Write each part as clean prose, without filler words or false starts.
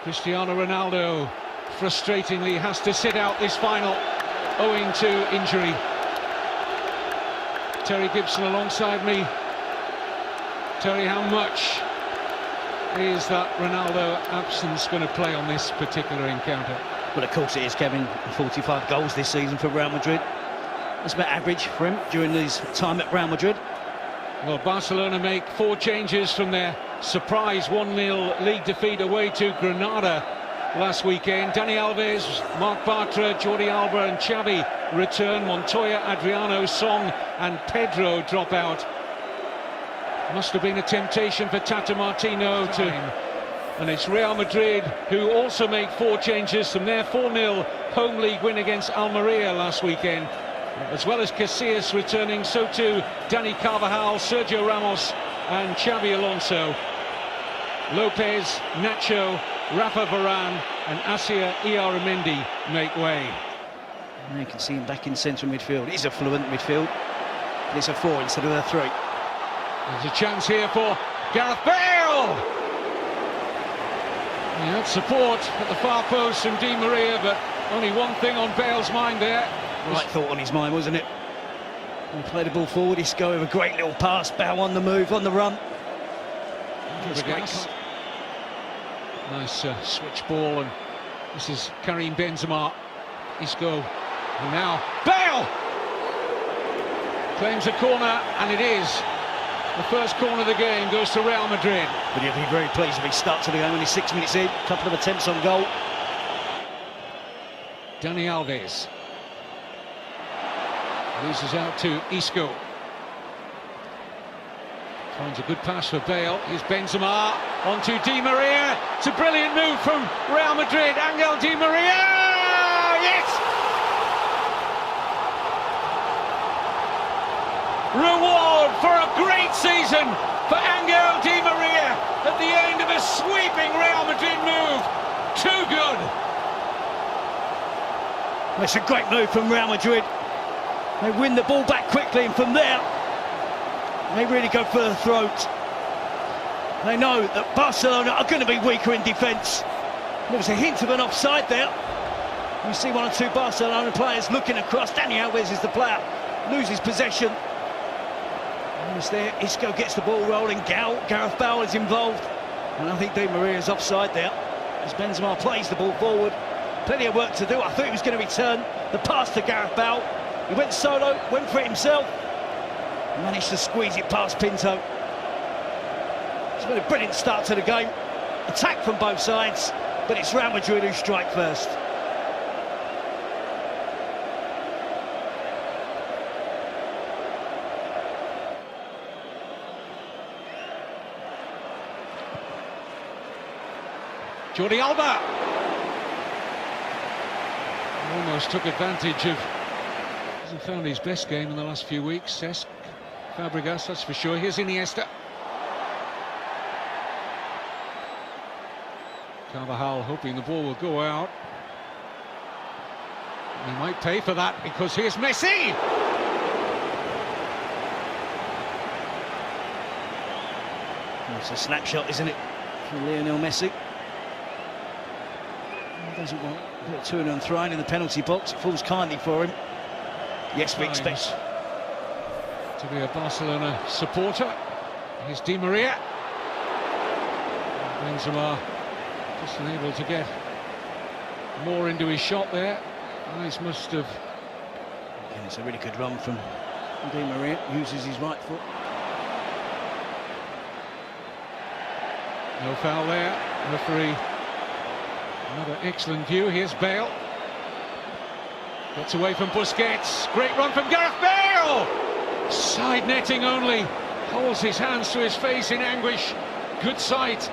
Cristiano Ronaldo frustratingly has to sit out this final owing to injury. Terry Gibson alongside me. Terry, how much is that Ronaldo absence going to play on this particular encounter? Well, of course it is, Kevin. 45 goals this season for Real Madrid. That's about average for him during his time at Real Madrid. Well, Barcelona make 4 changes from their surprise 1-0 league defeat away to Granada last weekend. Dani Alves, Marc Bartra, Jordi Alba and Xavi return. Montoya, Adriano, Song and Pedro drop out. Must have been a temptation for Tata Martino to... And it's Real Madrid who also make 4 changes from their 4-0 home league win against Almeria last weekend. As well as Casillas returning, so too Dani Carvajal, Sergio Ramos and Xavi Alonso. Lopez, Nacho, Rafa Varane and Asia Iaramendi make way. Now you can see him back in central midfield. It is a fluent midfield, but it's a 4 instead of a 3. There's a chance here for Gareth Bale! He had support at the far post from Di Maria, but only one thing on Bale's mind there. Right thought on his mind, wasn't it? He played the ball forward. Isco with a great little pass. Bale on the move, on the run. Nice switch ball, and this is Karim Benzema. Isco, and now Bale claims a corner, and it is the first corner of the game goes to Real Madrid. But he'll be very pleased if he starts to the game only 6 minutes in. A couple of attempts on goal. Dani Alves loses out to Isco. Finds a good pass for Bale. Here's Benzema onto Di Maria. It's a brilliant move from Real Madrid. Angel Di Maria! Yes! Reward for a great season for Angel Di Maria at the end of a sweeping Real Madrid move. Too good! It's a great move from Real Madrid. They win the ball back quickly, and from there they really go for the throat. They know that Barcelona are going to be weaker in defence. There was a hint of an offside there. You see 1 or 2 Barcelona players looking across. Dani Alves is the player, loses possession. And it's there, Isco gets the ball rolling. Gareth Bale is involved, and I think Di Maria is offside there as Benzema plays the ball forward. Plenty of work to do. I thought he was going to return the pass to Gareth Bale. He went solo, went for it himself, and managed to squeeze it past Pinto. It's been a brilliant start to the game. Attack from both sides, but it's Real Madrid who strike first. Jordi Alba almost took advantage of... Hasn't found his best game in the last few weeks. Cesc Fabregas, that's for sure. Here's Iniesta. Carvajal hoping the ball will go out. He might pay for that, because here's Messi! It's a snapshot, isn't it, for Lionel Messi? He doesn't want a bit of to and throwing in the penalty box. It falls kindly for him. Yes, we expect to be a Barcelona supporter. Here's Di Maria. Benzema just unable to get more into his shot there. Eyes must have... And it's a really good run from Di Maria. Uses his right foot. No foul there. Referee. Another excellent view. Here's Bale. Gets away from Busquets. Great run from Gareth Bale! Side netting only. Holds his hands to his face in anguish. Good sight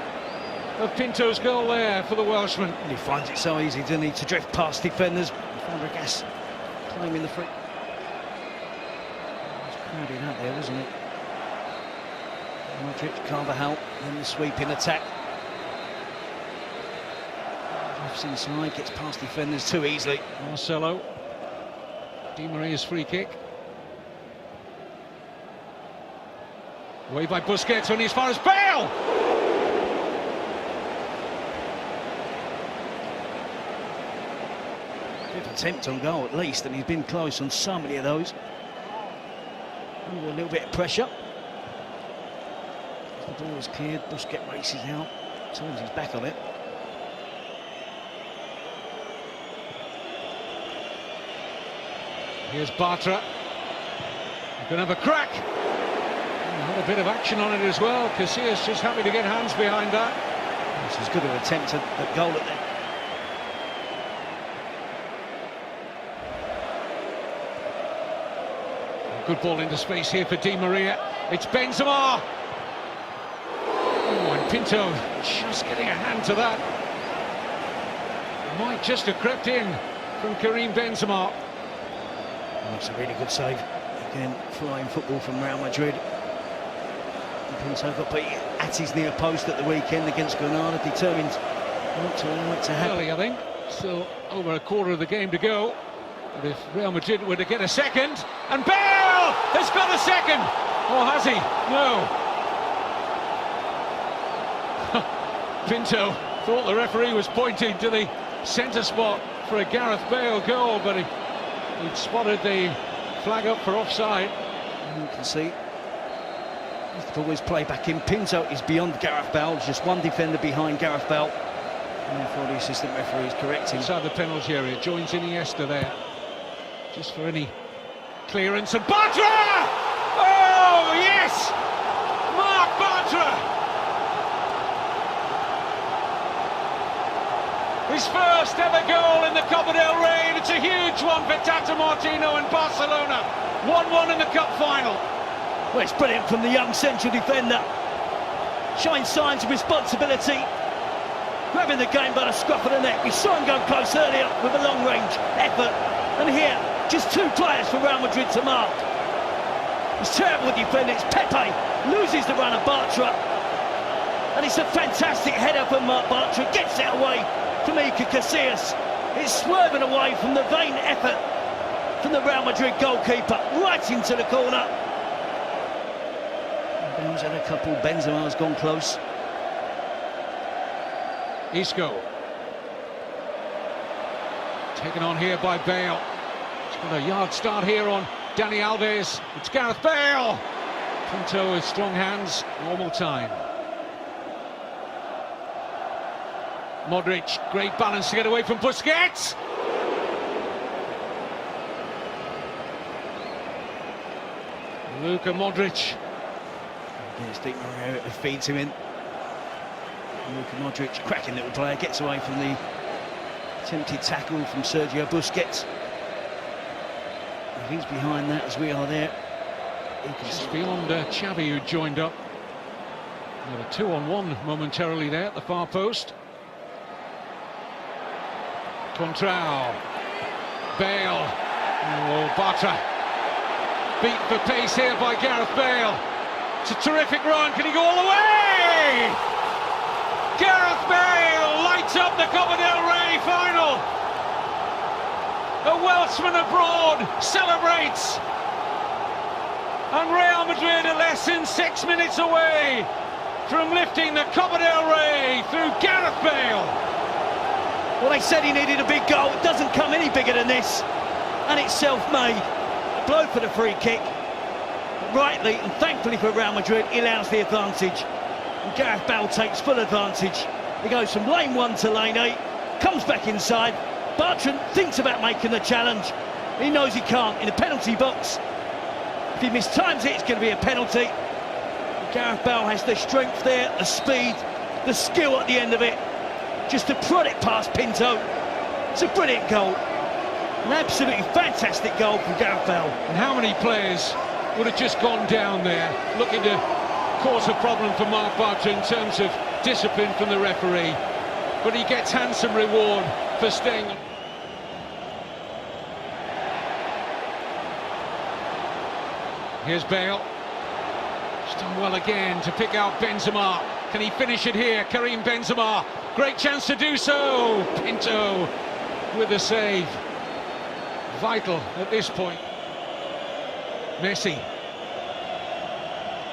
of Pinto's goal there for the Welshman. And he finds it so easy, doesn't he, to drift past defenders. Fabregas claiming the free. It was crowded out there, wasn't it? Modric, Carvajal, then the sweeping attack. Drifts inside, gets past defenders too easily. Marcelo. Di Maria's free kick. Away by Busquets, only as far as Bale! Good attempt on goal at least, and he's been close on so many of those. Under a little bit of pressure. The ball is cleared, Busquets races out, turns his back on it. Here's Bartra. He's going to have a crack. Had a bit of action on it as well. Casillas just happy to get hands behind that. It's as good an attempt at goal at that. Good ball into space here for Di Maria. It's Benzema. Oh, and Pinto just getting a hand to that. Might just have crept in from Karim Benzema. That's a really good save. Again, flying football from Real Madrid. Pinto got beat at his near post at the weekend against Granada, determined not to allow it to happen. Early, I think. Still over a quarter of the game to go. But if Real Madrid were to get a second, and Bale has got a second! Or has he? No. Pinto thought the referee was pointing to the centre spot for a Gareth Bale goal, but he'd spotted the flag up for offside. You can see he's always play back in. Pinto is beyond Gareth Bale, there's just one defender behind Gareth Bale, and therefore the assistant referee is correcting. Inside the penalty area, joins Iniesta there, just for any clearance. And Bartra! Oh yes, Marc Bartra. His first ever goal in the Copa del Rey, and it's a huge one for Tata Martino and Barcelona. 1-1 in the cup final. Well, it's brilliant from the young central defender. Showing signs of responsibility. Grabbing the game by the scruff of the neck. We saw him go close earlier with a long-range effort. And here, just two players for Real Madrid to mark. It's terrible defending. It's Pepe. Loses the run of Bartra. And it's a fantastic header from Marc Bartra. Gets it away from Iker Casillas. It's swerving away from the vain effort from the Real Madrid goalkeeper. Right into the corner. Bale's had a couple. Benzema's gone close. Isco. Taken on here by Bale. He's got a yard start here on Dani Alves. It's Gareth Bale. Pinto with strong hands. Normal time. Modric, great balance to get away from Busquets. Luka Modric. Against Di Maria, it feeds him in. Luka Modric, cracking little player, gets away from the attempted tackle from Sergio Busquets. If he's behind that, as we are there, just beyond Xavi, who joined up. Got a 2-on-1 momentarily there at the far post. Contrao. Bale. Oh, Bartra. Beat for pace here by Gareth Bale. It's a terrific run. Can he go all the way? Gareth Bale lights up the Copa del Rey final. A Welshman abroad celebrates. And Real Madrid are less than 6 minutes away from lifting the Copa del Rey through Gareth Bale. Well, they said he needed a big goal. It doesn't come any bigger than this. And it's self-made. Blow for the free kick. But rightly and thankfully for Real Madrid, he allows the advantage. And Gareth Bale takes full advantage. He goes from lane 1 to lane 8, comes back inside. Bartra thinks about making the challenge. He knows he can't in the penalty box. If he mistimes it, it's going to be a penalty. Gareth Bale has the strength there, the speed, the skill at the end of it, just to prod it past Pinto. It's a brilliant goal. An absolutely fantastic goal from Gareth Bale. And how many players would have just gone down there looking to cause a problem for Marc Bartra in terms of discipline from the referee? But he gets handsome reward for staying. Here's Bale. He's done well again to pick out Benzema. Can he finish it here? Karim Benzema. Great chance to do so. Pinto with the save. Vital at this point. Messi.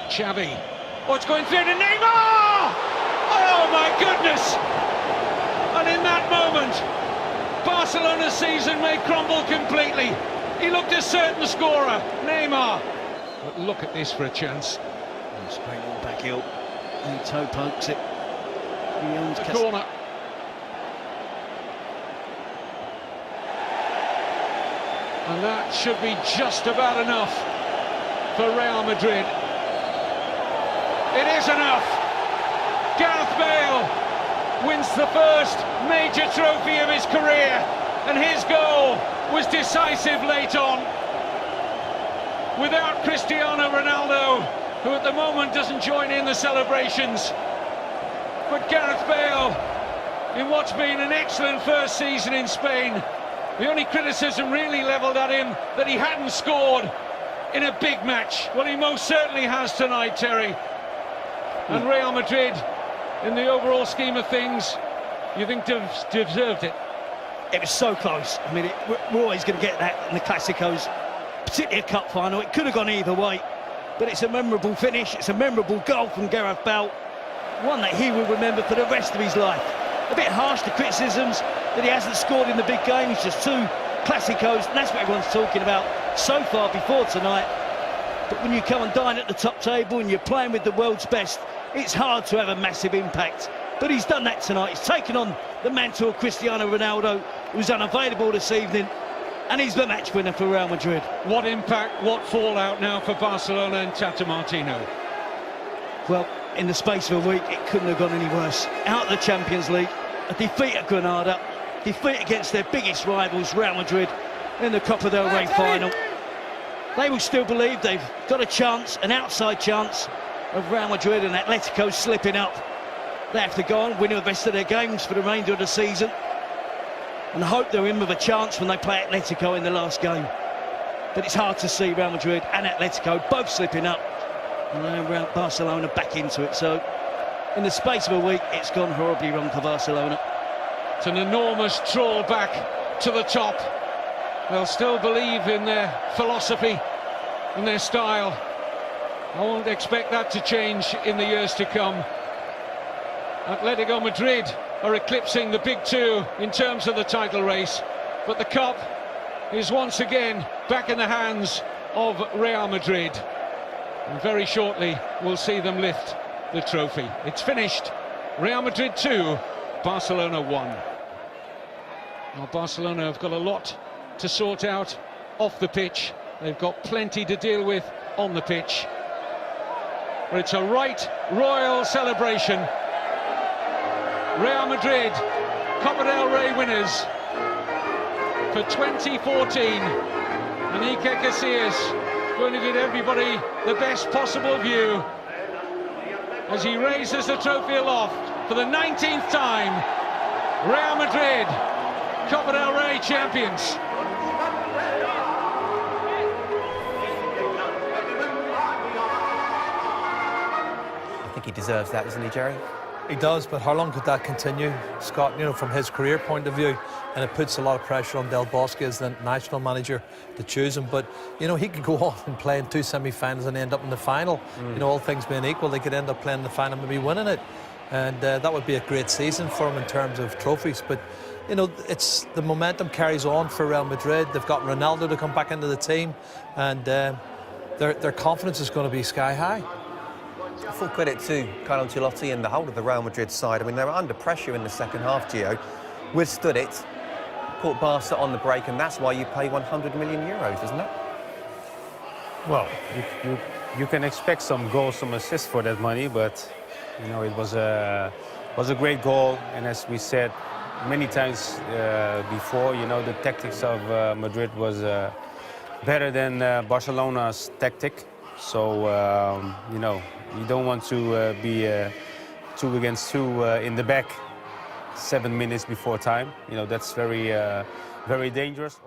Xavi. Oh, it's going through to Neymar! Oh my goodness! And in that moment, Barcelona's season may crumble completely. He looked a certain scorer, Neymar. But look at this for a chance. Straight ball back heel. He toe pokes it. The corner. And that should be just about enough for Real Madrid. It is enough. Gareth Bale wins the first major trophy of his career, and his goal was decisive late on. Without Cristiano Ronaldo, who at the moment doesn't join in the celebrations, but Gareth Bale, in what's been an excellent first season in Spain, the only criticism really levelled at him that he hadn't scored in a big match. Well, he most certainly has tonight, Terry. And Real Madrid, in the overall scheme of things, you think deserved it? It was so close. I mean, we're always going to get that in the Clásicos, particularly a cup final. It could have gone either way, but it's a memorable finish. It's a memorable goal from Gareth Bale, one that he will remember for the rest of his life. A bit harsh, the criticisms that he hasn't scored in the big games, just 2 Clásicos, and that's what everyone's talking about so far before tonight. But when you come and dine at the top table and you're playing with the world's best, it's hard to have a massive impact. But he's done that tonight. He's taken on the mantle of Cristiano Ronaldo, who's unavailable this evening, and he's the match winner for Real Madrid. What impact, what fallout now for Barcelona and Tata Martino? Well, in the space of a week, it couldn't have gone any worse. Out of the Champions League, a defeat at Granada, defeat against their biggest rivals, Real Madrid, in the Copa del Rey final. They will still believe they've got a chance, an outside chance, of Real Madrid and Atletico slipping up. They have to go on, win the rest of their games for the remainder of the season, and hope they're in with a chance when they play Atletico in the last game. But it's hard to see Real Madrid and Atletico both slipping up, and then Barcelona back into it. So, in the space of a week, it's gone horribly wrong for Barcelona. It's an enormous trawl back to the top. They'll still believe in their philosophy and their style. I won't expect that to change in the years to come. Atletico Madrid are eclipsing the big 2 in terms of the title race, but the cup is once again back in the hands of Real Madrid. And very shortly we'll see them lift the trophy. It's finished. Real Madrid 2, Barcelona 1. Now Barcelona have got a lot to sort out off the pitch. They've got plenty to deal with on the pitch. But it's a right royal celebration. Real Madrid, Copa del Rey winners for 2014. And Iker Casillas going to give everybody the best possible view as he raises the trophy aloft for the 19th time. Real Madrid, Copa del Rey champions. I think he deserves that, doesn't he, Jerry? He does, but how long could that continue, Scott, you know, from his career point of view? And it puts a lot of pressure on Del Bosque as the national manager to choose him. But, you know, he could go on and play in 2 semi-finals and end up in the final. You know, all things being equal, they could end up playing the final and maybe winning it. And that would be a great season for him in terms of trophies. But, you know, it's the momentum carries on for Real Madrid. They've got Ronaldo to come back into the team. And their confidence is going to be sky high. Full credit to Carlo Ancelotti and the whole of the Real Madrid side. I mean, they were under pressure in the second half, Gio. Withstood it, caught Barca on the break, and that's why you pay 100 million euros, isn't it? Well, you can expect some goals, some assists for that money, but you know, it was a great goal, and as we said many times before, you know, the tactics of Madrid was better than Barcelona's tactic. So you know, you don't want to be 2 against 2 in the back 7 minutes before time. You know, that's very dangerous.